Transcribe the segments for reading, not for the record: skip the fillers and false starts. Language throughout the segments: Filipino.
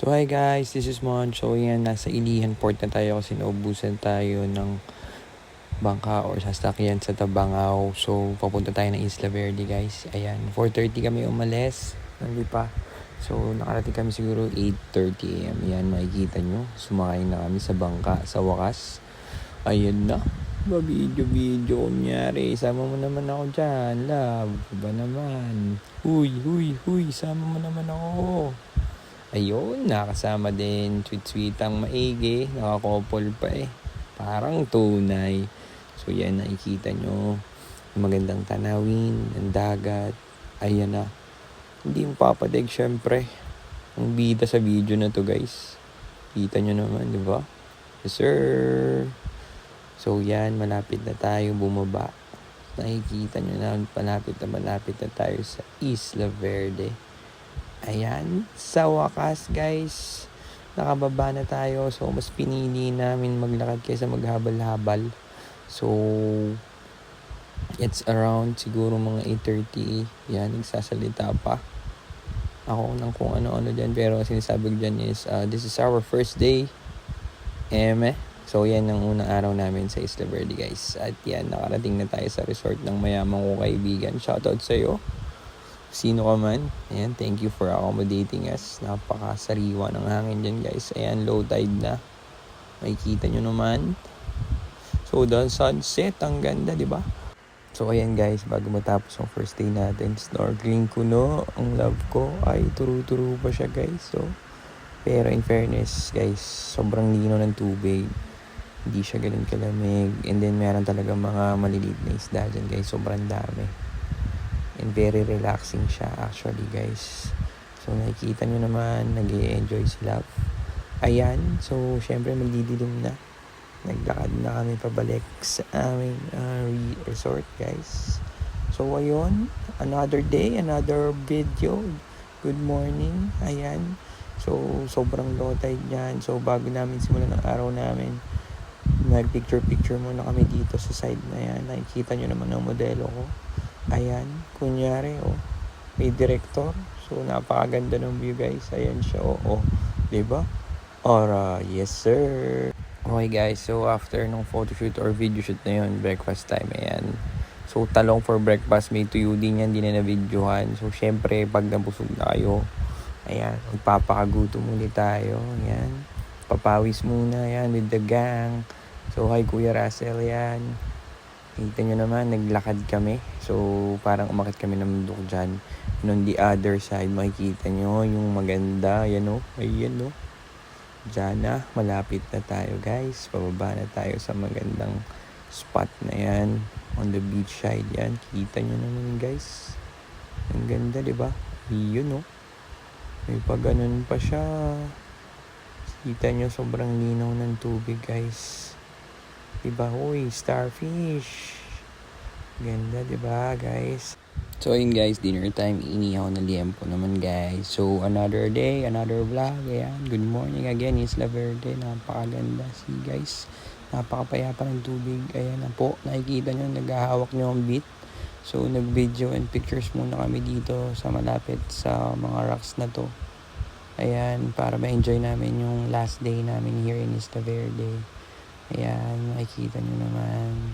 So hi guys, this is Mon. So yan, nasa Ilihan Port na tayo kasi naubusan tayo ng bangka or sasakyan sa Tabangao. So papunta tayo ng Isla Verde guys. Ayan, 4:30 kami umalis ng Lipa. So nakarating kami siguro 8:30 AM. Ayan, makikita nyo, sumakay na kami sa bangka sa wakas. Ayan na, video kunyari. Sama mo naman ako dyan, love. Ba naman? Huy, sama mo naman ako. Ayun, nakasama din, sweet-sweetang maigi, nakakopol pa eh. Parang tunay. So yan, nakikita nyo, magandang tanawin, ang dagat. Ayan na. Hindi mo papadig syempre. Ang bida sa video na to guys. Kita nyo naman, di ba? Yes sir. So yan, malapit na tayo bumaba. Nakikita nyo na, malapit na tayo sa Isla Verde. Ayan, sa wakas guys, nakababa na tayo. So, mas pinili namin maglakad kaysa maghabal-habal. So, it's around siguro mga 8:30. Yan, nagsasalita pa ako ng kung ano-ano dyan. Pero sinasabi ko dyan is, this is our first day. So, yan ang unang araw namin sa Isla Verde guys. At yan, nakarating na tayo sa resort ng mayamang ko kaibigan. Shoutout sa'yo. Sino ka man, ayan, thank you for accommodating us. Napakasariwa ng hangin dyan guys. Ayan, low tide na. Makikita nyo naman. So, the sunset, ang ganda, di ba? So, ayan guys, bago matapos ang first day natin, snorkeling ko no. Ang love ko ay turu-turu pa siya guys. So, pero in fairness guys, sobrang lino ng tubig. Hindi siya ganun kalamig. And then, meron talaga mga maliliit na isda dyan guys. Sobrang dami. And very relaxing siya actually guys. So nakikita nyo naman, nag-i-enjoy sila. Ayan, so syempre magdidilim na. Naglakad na kami pabalik sa aming resort guys. So ayun, another day, another video. Good morning, ayan. So sobrang low tide yan. So bago namin simulan ng araw namin, nag-picture muna kami dito sa side na yan. Nakikita nyo naman ang modelo ko. Ayan, kunyari, may director. So, napakaganda ng view, guys. Ayan siya, diba? Ora, yes, sir. Okay, guys. So, after nung photoshoot or video shoot na yun, breakfast time, ayan. So, talong for breakfast, may tuyo din yan, di na na-videohan. So, syempre, pag nabusog na kayo, ayan, magpapakagutom muna tayo. Ayan, papawis muna, ayan, with the gang. So, hi, Kuya Russell, yan. Kita nyo naman, naglakad kami. So, parang umakit kami ng bundok dyan. And on the other side, makikita nyo yung maganda. Ayan o. Dyan na, malapit na tayo guys. Pababa na tayo sa magandang spot na yan. On the beach side yan. Kita nyo naman guys. Ang ganda, diba? Yun o. May pag-ganon pa siya. Kita nyo, sobrang linaw ng tubig guys. Diba? Uy, starfish. Ganda, diba, guys? So, ayun guys, dinner time. Inihaw na liempo naman, guys. So, another day, another vlog. Ayan, good morning again, Isla Verde. Napakaganda. See, guys, napakapayapa ng tubig. Ayan na po, nakikita nyo, naghahawak nyo ang beat. So, nag-video and pictures muna kami dito sa malapit sa mga rocks na to. Ayan, para ma-enjoy namin yung last day namin here in Isla Verde. Ayan, makikita nyo naman.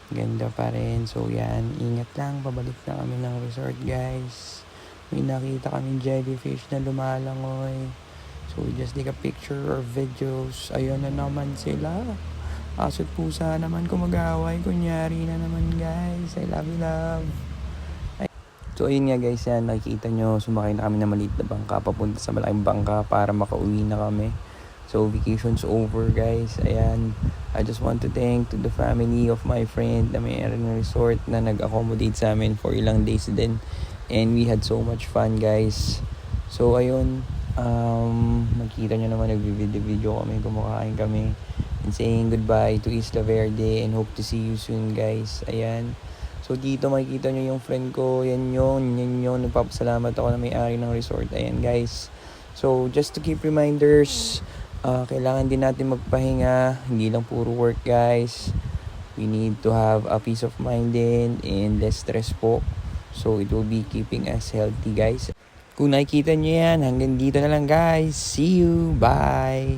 Ganda pa rin. So, yan. Ingat lang. Pabalik na kami ng resort, guys. May nakita kaming jellyfish na lumalangoy. So, we just take a picture or videos. Ayun na naman sila. Aso't pusa naman kung mag-away. Kunyari na naman, guys. I love you, love. So, ayun nga, guys. Yan. Nakikita nyo, sumakay na kami na maliit na bangka. Papunta sa malaking bangka para makauwi na kami. So, vacation's over, guys. Ayan. I just want to thank to the family of my friend na mayroon ng resort na nag-accommodate sa amin for ilang days din. And we had so much fun, guys. So, ayun. Makita nyo naman, nag-video kami, kumakain kami. And saying goodbye to Isla Verde and hope to see you soon, guys. Ayan. So, dito makikita nyo yung friend ko. Yan yun. Nagpapasalamat ako na may-ari ng resort. Ayan, guys. So, just to keep reminders, kailangan din natin magpahinga. Hindi lang puro work, guys. We need to have a peace of mind din and less stress po. So, it will be keeping us healthy, guys. Kung nakikita nyo yan, hanggang dito na lang guys. See you. Bye.